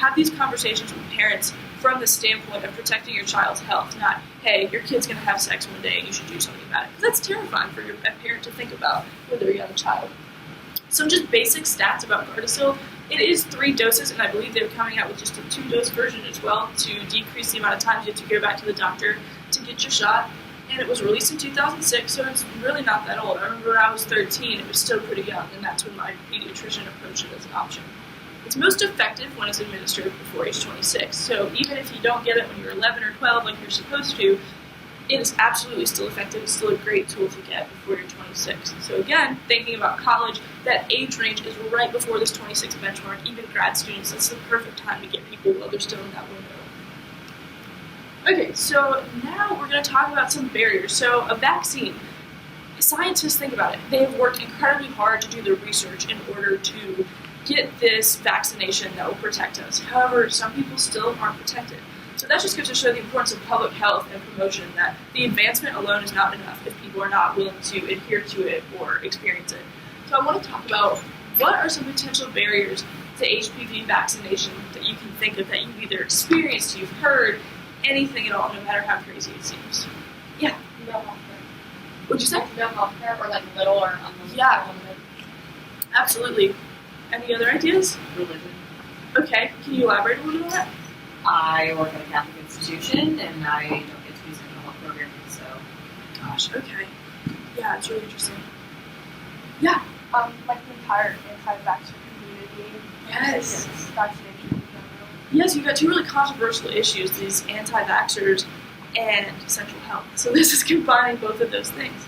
have these conversations with parents from the standpoint of protecting your child's health, not, hey, your kid's going to have sex one day and you should do something about it. Because that's terrifying for a parent to think about with their young child. Some just basic stats about Gardasil. It is 3 doses, and I believe they're coming out with just a 2-dose version as well to decrease the amount of times you have to go back to the doctor to get your shot. And it was released in 2006, so it's really not that old. I remember when I was 13, it was still pretty young, and that's when my pediatrician approached it as an option. It's most effective when it's administered before age 26, so even if you don't get it when you're 11 or 12 like you're supposed to, it is absolutely still effective. It's still a great tool to get before you're 26. So again, thinking about college, that age range is right before this 26 benchmark. Even grad students, that's the perfect time to get people while they're still in that window. Okay, so now we're going to talk about some barriers. So a vaccine, scientists think about it. They have worked incredibly hard to do the research in order to get this vaccination that will protect us. However, some people still aren't protected. So that just goes to show the importance of public health and promotion, that the advancement alone is not enough if people are not willing to adhere to it or experience it. So I want to talk about what are some potential barriers to HPV vaccination that you can think of that you've either experienced, you've heard, anything at all, no matter how crazy it seems. Yeah. No healthcare. What'd you say? No healthcare, or like little or unlimited. Yeah. Absolutely. Any other ideas? Religion. Okay. Can you elaborate a little bit on that? I work at a Catholic institution, and I don't get to use mental health programming, so. Gosh, okay. Yeah, it's really interesting. Yeah. Like the entire anti-vaxxer community. Yes. Vaccination in general. Yes, you've got 2 really controversial issues, these anti-vaxxers and sexual health. So this is combining both of those things.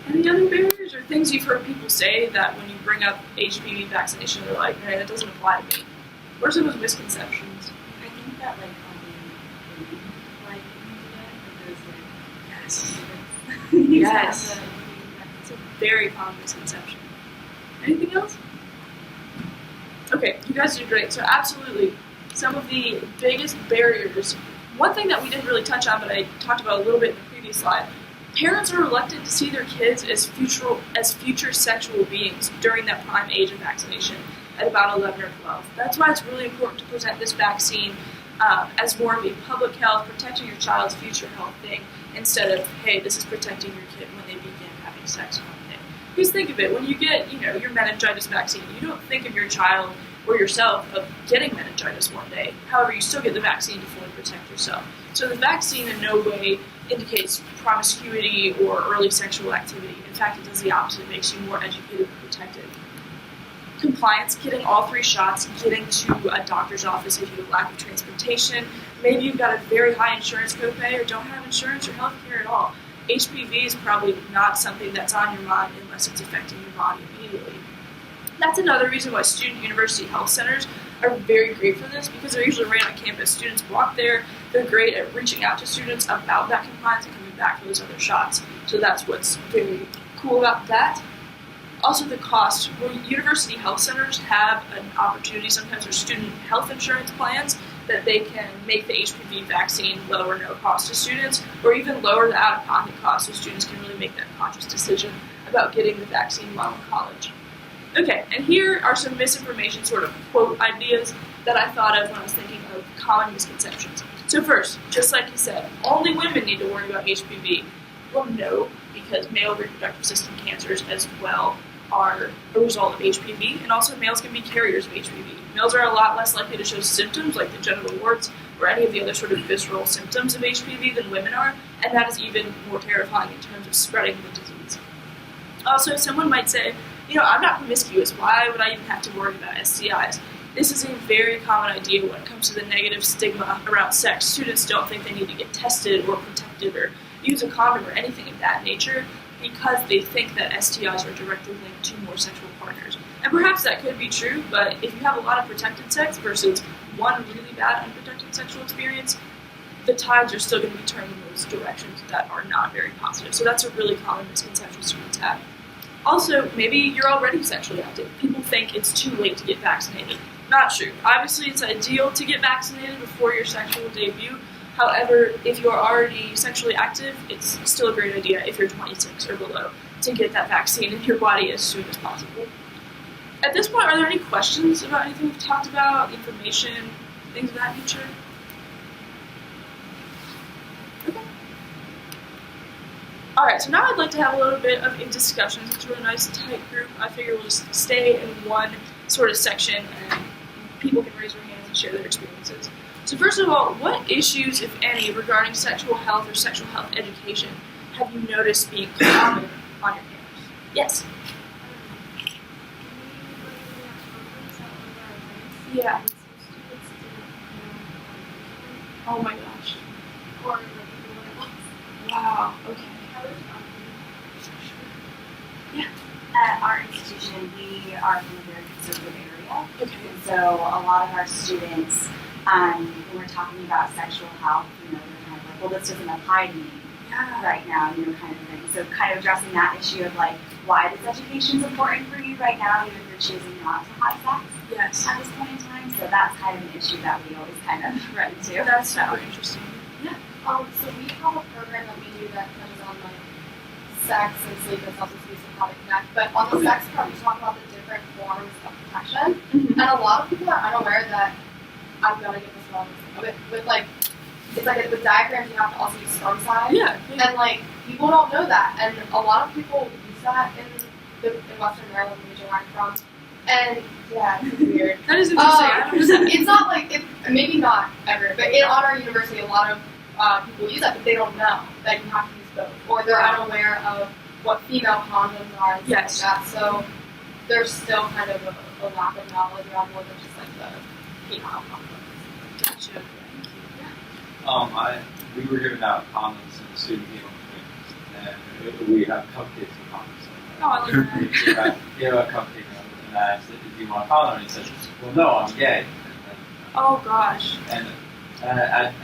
Any other barriers or things you've heard people say that when you bring up HPV vaccination, they're like, no, that doesn't apply to me? What are some of those misconceptions? I think that, like, like, Yes. yes. It's a very common misconception. Anything else? Okay, you guys did great. So absolutely, some of the biggest barriers. One thing that we didn't really touch on, but I talked about a little bit in the previous slide. Parents are reluctant to see their kids as future sexual beings during that prime age of vaccination at about 11 or 12. That's why it's really important to present this vaccine as more of a public health, protecting your child's future health thing, instead of, hey, this is protecting your kid when they begin having sex one day. Because think of it, when you get, your meningitis vaccine, you don't think of your child or yourself of getting meningitis one day. However, you still get the vaccine to fully protect yourself. So the vaccine in no way indicates promiscuity or early sexual activity. In fact, it does the opposite. It makes you more educated and protected. Compliance, getting all 3 shots, getting to a doctor's office if you have lack of transportation. Maybe you've got a very high insurance copay or don't have insurance or health care at all. HPV is probably not something that's on your mind unless it's affecting your body immediately. That's another reason why student university health centers are very great for this, because they're usually right on campus. Students walk there. They're great at reaching out to students about that compliance and coming back for those other shots. So that's what's very cool about that. Also the cost. Well, university health centers have an opportunity, sometimes there's student health insurance plans, that they can make the HPV vaccine low or no cost to students, or even lower the out-of-pocket cost so students can really make that conscious decision about getting the vaccine while in college. Okay, and here are some misinformation sort of quote ideas that I thought of when I was thinking of common misconceptions. So first, just like you said, only women need to worry about HPV. Well, no, because male reproductive system cancers as well are a result of HPV, and also males can be carriers of HPV. Males are a lot less likely to show symptoms like the genital warts or any of the other sort of visceral symptoms of HPV than women are, and that is even more terrifying in terms of spreading the disease. Also, someone might say, I'm not promiscuous, why would I even have to worry about STIs? This is a very common idea when it comes to the negative stigma around sex. Students don't think they need to get tested or protected or use a condom or anything of that nature because they think that STIs are directly linked to more sexual partners. And perhaps that could be true, but if you have a lot of protected sex versus one really bad unprotected sexual experience, the tides are still going to be turning in those directions that are not very positive. So that's a really common misconception students have. Also, maybe you're already sexually active. People think it's too late to get vaccinated. Not true. Obviously, it's ideal to get vaccinated before your sexual debut. However, if you're already sexually active, it's still a great idea if you're 26 or below to get that vaccine in your body as soon as possible. At this point, are there any questions about anything we've talked about, information? things of that nature. Okay. All right, so now I'd like to have a little bit of a discussion. It's a really nice tight group. I figure we'll just stay in one sort of section and people can raise their hands and share their experiences. So first of all, what issues, if any, regarding sexual health or sexual health education have you noticed being common on your campus? Yes. Yeah. Oh my gosh. Wow. Okay. At our institution, we are from a very conservative area, Okay. and so a lot of our students, when we're talking about sexual health, they're kind of like, well, this doesn't apply to me Yeah. right now, kind of thing. So kind of addressing that issue of like, why this education is important for you right now, even if you're choosing not to have sex Yes. at this point in time. So that's kind of an issue that we always kind of run into. That's super interesting. So we have a program that we do that touches on like sex and sleep and substance abuse and how to connect. But on the sex front, we talk about the different forms of protection. Mm-hmm. And a lot of people are unaware that I'm gonna get this wrong. With like, it's like with diagrams, you have to also use sperm size. Yeah. And like people don't know that, and a lot of people use that in Western Maryland, the region where I'm from. And yeah, it's weird. That is interesting. I don't know. It's not like maybe not ever, but on our university, a lot of people use that, but they don't know that you have to use both, or they're unaware of what female condoms are and Yes. stuff like that. So there's still kind of a lack of knowledge around more than just like the female condoms. Gotcha. We were giving out condoms in the student meal, and we have cupcakes with condoms. Oh, I like that. We gave out cupcake, and I asked, "Do you want a condom?" And he said, "Well, no, I'm gay." Oh gosh. And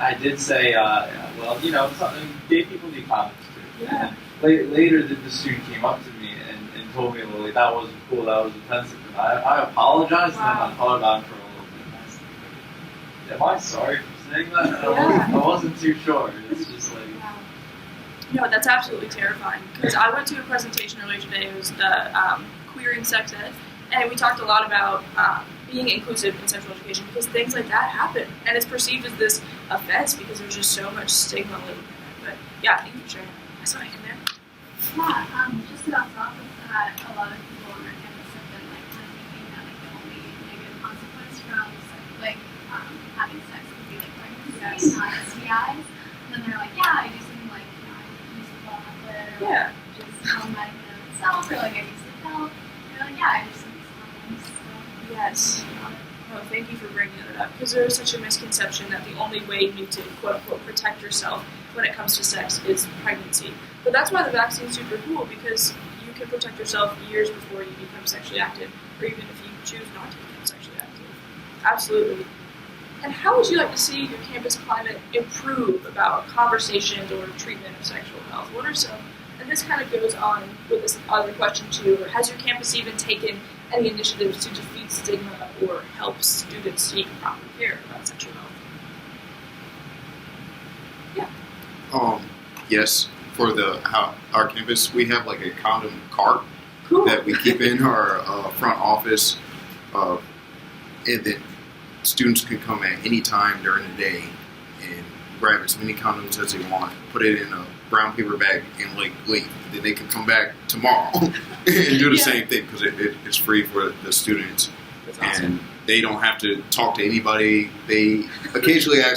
I did say, well, gay people need condoms too. Yeah. And later, the student came up to me and told me, "Well, that wasn't cool. That was offensive." And I apologized, Wow. and then I thought about it for a little bit. And I said, "Am I sorry for saying that?" And Yeah. I wasn't too sure. It's just like. Wow. No, that's absolutely terrifying. Because I went to a presentation earlier today. It was the queering sex ed, and we talked a lot about being inclusive in sexual education because things like that happen, and it's perceived as this offense because there's just so much stigma living in it. But yeah, thank you for sharing. I saw you there. Yeah, just about off of that, a lot of people on our campus have been like kind of thinking that like the only negative consequence from like having sex would be like pregnancy, not STIs. And then they're like, yeah, I do something like I use the ball outlet or Yeah. just automatic in itself, or like I use the pill. They're like, yeah, I just use condoms. So, Yes. No, thank you for bringing that up because there is such a misconception that the only way you need to quote unquote protect yourself when it comes to sex is pregnancy. But that's why the vaccine is super cool because you can protect yourself years before you become sexually active, or even if you choose not to become sexually active. Absolutely. And how would you like to see your campus climate improve about conversations or treatment of sexual health? What are some, and this kind of goes on with this other question too, or has your campus even taken any initiatives to defeat stigma or help students seek proper care about sexual health? Yes, for our campus, we have like a condom cart Cool. that we keep in our front office, and then students can come at any time during the day and grab as many condoms as they want, put it in a brown paper bag, and leave. Then they can come back tomorrow and do the Yeah. same thing because it's free for the students, That's awesome. and they don't have to talk to anybody. They occasionally ask